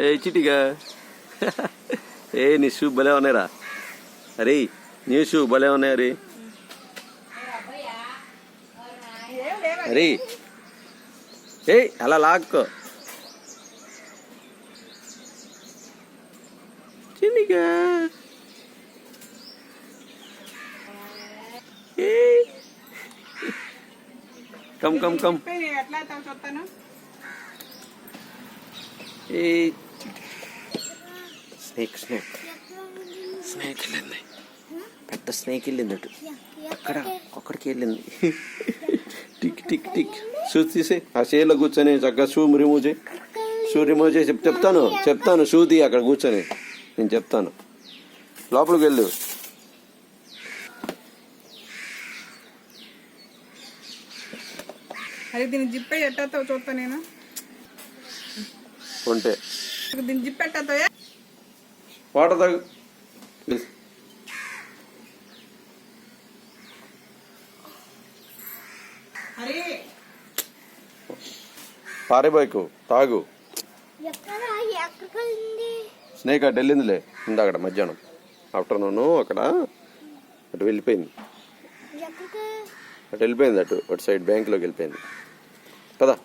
ఏ చిటిగా ఏ నీ షూ భలే ఉన్నాయిరా. అరే నీ షూ భలే ఉన్నాయి. అరే ఏ అలా లాక్కో చిన్నిగా. Come come come. Snake snake snake వెళ్ళింది. పెద్ద స్నేక్ వెళ్ళింది అటు అక్కడికి వెళ్ళింది. Tick tick tick. షూ తీసే ఆ షేలో కూర్చొని చక్కగా షూ రిమూవ్ చేయి. షూ రిమూవ్ చేసి చెప్తాను షూ తీ అక్కడ కూర్చొని నేను చెప్తాను. లోపలికి వెళ్ళు. అరే దీన్ని జిప్ ఎట్టాతో చూస్తా నేను ఉంటే దీన్ని జిప్ ఎట్టాతో వాటర్ తాగు. అరే పారే బైకు తాగు. స్నేక్ అటు వెళ్ళిందిలే ఇందా అక్కడ మధ్యాహ్నం ఆఫ్టర్నూన్ అక్కడ అటు వెళ్ళిపోయింది. అటు వెళ్ళిపోయింది అటు సైడ్ బ్యాంకులోకి వెళ్ళిపోయింది కదా.